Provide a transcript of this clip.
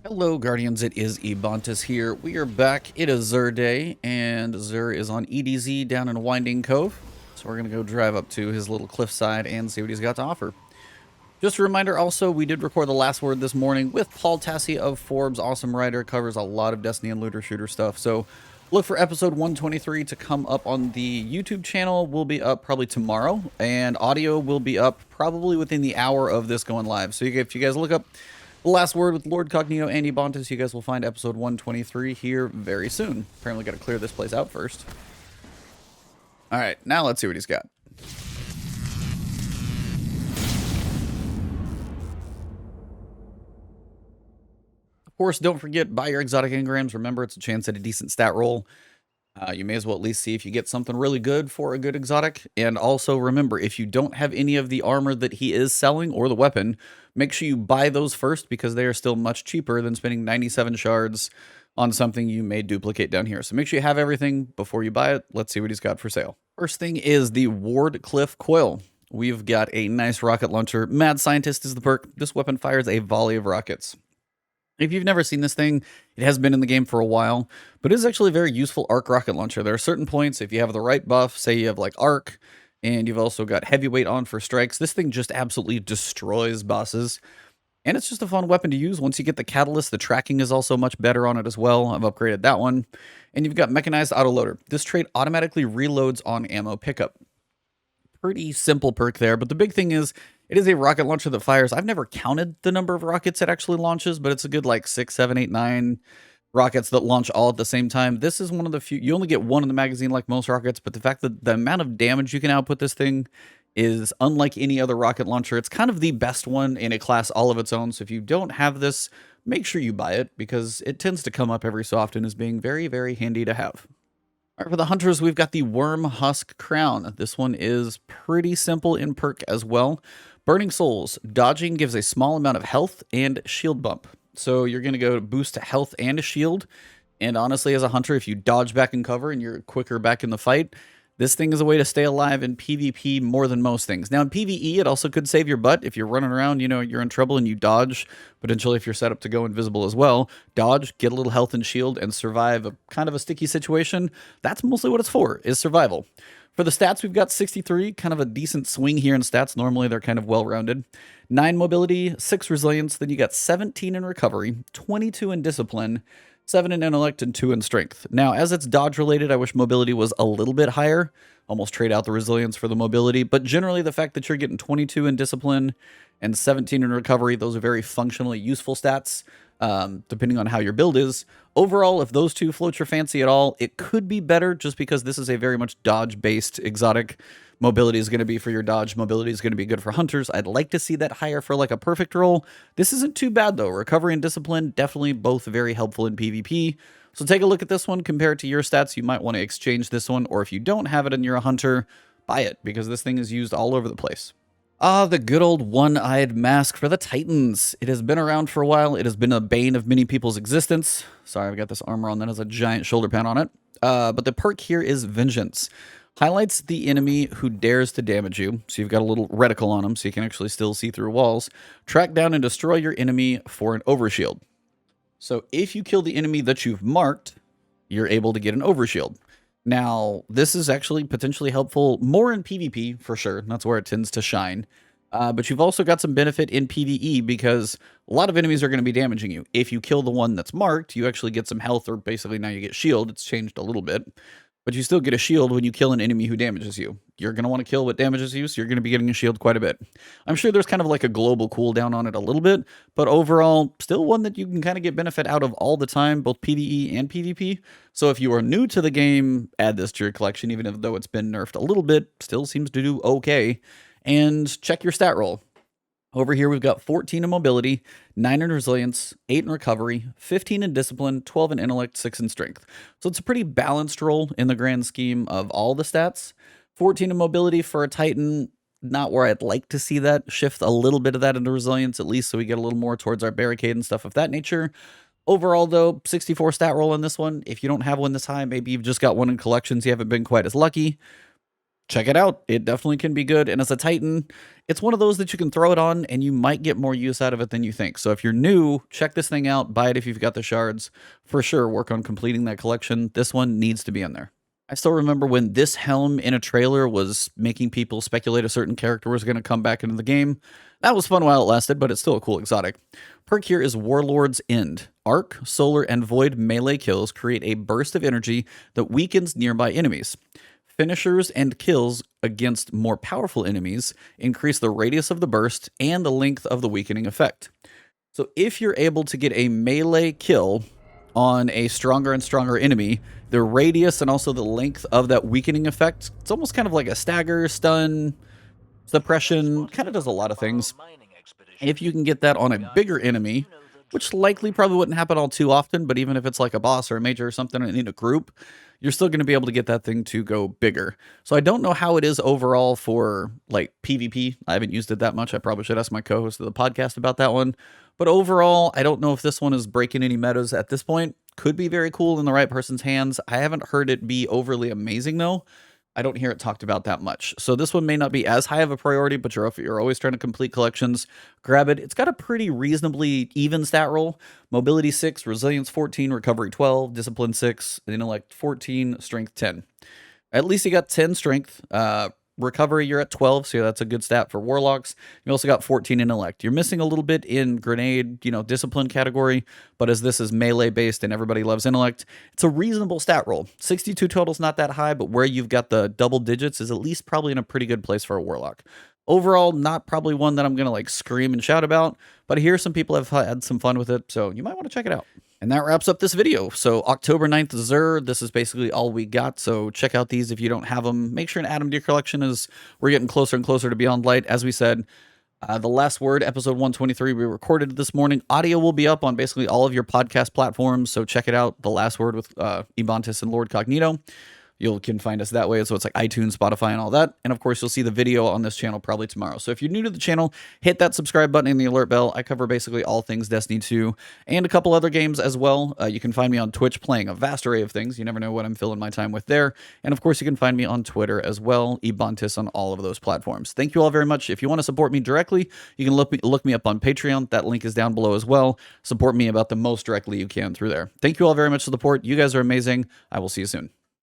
Hello, Guardians. It is Ebontis here. We are back. It is Xur Day, and Xur is on EDZ down in Winding Cove. So we're going to go drive up to his little cliffside and see what he's got to offer. Just a reminder also, we did record the last word this morning with Paul Tassi of Forbes. Awesome writer, covers a lot of Destiny and looter shooter stuff. So look for episode 123 to come up on the YouTube channel. Will be up probably tomorrow, and audio will be up probably within the hour of this going live. So if you guys look up The Last Word with Lord Cognito and Ebontis, you guys will find episode 123 here very soon. Apparently got to clear this place out first. All right, now let's see what he's got. Of course, don't forget, buy your exotic engrams. Remember, it's a chance at a decent stat roll. You may as well at least see if you get something really good for a good exotic. And also remember, if you don't have any of the armor that he is selling or the weapon, make sure you buy those first because they are still much cheaper than spending 97 shards on something you may duplicate down here. So make sure you have everything before you buy it. Let's see what he's got for sale. First thing is the Wardcliff Coil. We've got a nice rocket launcher. Mad Scientist is the perk. This weapon fires a volley of rockets. If you've never seen this thing, it has been in the game for a while, but it is actually a very useful arc rocket launcher. There are certain points, if you have the right buff, say you have like arc, and you've also got heavyweight on for strikes, this thing just absolutely destroys bosses. And it's just a fun weapon to use. Once you get the catalyst, the tracking is also much better on it as well. I've upgraded that one. And you've got mechanized autoloader. This trait automatically reloads on ammo pickup. Pretty simple perk there, but the big thing is it is a rocket launcher that fires. I've never counted the number of rockets it actually launches, but it's a good like 6, 7, 8, 9 rockets that launch all at the same time. This is one of the few, you only get one in the magazine like most rockets, but the fact that the amount of damage you can output this thing is unlike any other rocket launcher. It's kind of the best one in a class all of its own. So if you don't have this, make sure you buy it because it tends to come up every so often as being very, very handy to have. All right, for the hunters, we've got the Wormhusk Crown. This one is pretty simple in perk as well. Burning Souls. Dodging gives a small amount of health and shield bump. So you're going to go boost to health and a shield. And honestly, as a hunter, if you dodge back in cover and you're quicker back in the fight, this thing is a way to stay alive in PvP more than most things. Now, in PvE, it also could save your butt. If you're running around, you know, you're in trouble and you dodge, potentially if you're set up to go invisible as well, dodge, get a little health and shield, and survive a kind of a sticky situation. That's mostly what it's for, is survival. For the stats, we've got 63, kind of a decent swing here in stats. Normally, they're kind of well-rounded. 9 mobility, 6 resilience, then you got 17 in recovery, 22 in discipline, 7 in intellect, and 2 in strength. Now, as it's dodge-related, I wish mobility was a little bit higher. Almost trade out the resilience for the mobility. But generally, the fact that you're getting 22 in discipline and 17 in recovery, those are very functionally useful stats, depending on how your build is. Overall, if those two float your fancy at all, it could be better just because this is a very much dodge-based exotic. Mobility is going to be for your dodge. Mobility is going to be good for hunters. I'd like to see that higher for like a perfect roll. This isn't too bad though. Recovery and discipline, definitely both very helpful in PvP. So take a look at this one, compare it to your stats. You might want to exchange this one, or if you don't have it and you're a hunter, buy it because this thing is used all over the place. Ah, the good old one-eyed mask for the Titans. It has been around for a while. It has been a bane of many people's existence. Sorry, I've got this armor on that has a giant shoulder pad on it. But the perk here is Vengeance. Highlights the enemy who dares to damage you. So you've got a little reticle on them so you can actually still see through walls. Track down and destroy your enemy for an overshield. So if you kill the enemy that you've marked, you're able to get an overshield. Now, this is actually potentially helpful more in PvP, for sure. That's where it tends to shine. But you've also got some benefit in PvE because a lot of enemies are going to be damaging you. If you kill the one that's marked, you actually get some health, or basically now you get shield. It's changed a little bit. But you still get a shield when you kill an enemy who damages you. You're going to want to kill what damages you, so you're going to be getting a shield quite a bit. I'm sure there's kind of like a global cooldown on it a little bit, but overall, still one that you can kind of get benefit out of all the time, both PvE and PvP. So if you are new to the game, add this to your collection, even though it's been nerfed a little bit, still seems to do okay. And check your stat roll. Over here, we've got 14 in mobility, 9 in resilience, 8 in recovery, 15 in discipline, 12 in intellect, 6 in strength. So it's a pretty balanced roll in the grand scheme of all the stats. 14 in mobility for a Titan, not where I'd like to see that. Shift a little bit of that into resilience, at least so we get a little more towards our barricade and stuff of that nature. Overall, though, 64 stat roll on this one. If you don't have one this high, maybe you've just got one in collections, you haven't been quite as lucky. check it out. It definitely can be good. And as a Titan, it's one of those that you can throw it on and you might get more use out of it than you think. So if you're new, check this thing out. Buy it if you've got the shards. For sure, work on completing that collection. This one needs to be in there. I still remember when this helm in a trailer was making people speculate a certain character was going to come back into the game. That was fun while it lasted, but it's still a cool exotic. Perk here is Warlord's End. Arc, Solar, and Void melee kills create a burst of energy that weakens nearby enemies. Finishers and kills against more powerful enemies increase the radius of the burst and the length of the weakening effect. So if you're able to get a melee kill on a stronger and stronger enemy, the radius and also the length of that weakening effect, it's almost kind of like a stagger, stun, suppression, kind of does a lot of things. If you can get that on a bigger enemy, which likely probably wouldn't happen all too often, but even if it's like a boss or a major or something in a group, you're still going to be able to get that thing to go bigger. So I don't know how it is overall for like PvP. I haven't used it that much. I probably should ask my co-host of the podcast about that one. But overall, I don't know if this one is breaking any metas at this point. Could be very cool in the right person's hands. I haven't heard it be overly amazing though. I don't hear it talked about that much. So this one may not be as high of a priority, but you're always trying to complete collections, grab it. It's got a pretty reasonably even stat roll. Mobility 6, Resilience 14, Recovery 12, Discipline 6, Intellect 14, Strength 10. At least you got 10 Strength. Recovery, you're at 12, so that's a good stat for Warlocks. You also got 14 Intellect. You're missing a little bit in Grenade, Discipline category, but as this is melee-based and everybody loves Intellect, it's a reasonable stat roll. 62 total's not that high, but where you've got the double digits is at least probably in a pretty good place for a Warlock. Overall, not probably one that I'm going to like scream and shout about, but I hear some people have had some fun with it, so you might want to check it out. And that wraps up this video. So October 9th Xur, this is basically all we got. So check out these if you don't have them. Make sure and add them to your collection as we're getting closer and closer to Beyond Light. As we said, The Last Word, episode 123, we recorded this morning. Audio will be up on basically all of your podcast platforms. So check it out. The Last Word with Ebontis and Lord Cognito. You can find us that way. So it's like iTunes, Spotify, and all that. And of course, you'll see the video on this channel probably tomorrow. So if you're new to the channel, hit that subscribe button and the alert bell. I cover basically all things Destiny 2 and a couple other games as well. You can find me on Twitch playing a vast array of things. You never know what I'm filling my time with there. And of course, you can find me on Twitter as well, Ebontis on all of those platforms. Thank you all very much. If you want to support me directly, you can look me up on Patreon. That link is down below as well. Support me about the most directly you can through there. Thank you all very much for the support. You guys are amazing. I will see you soon.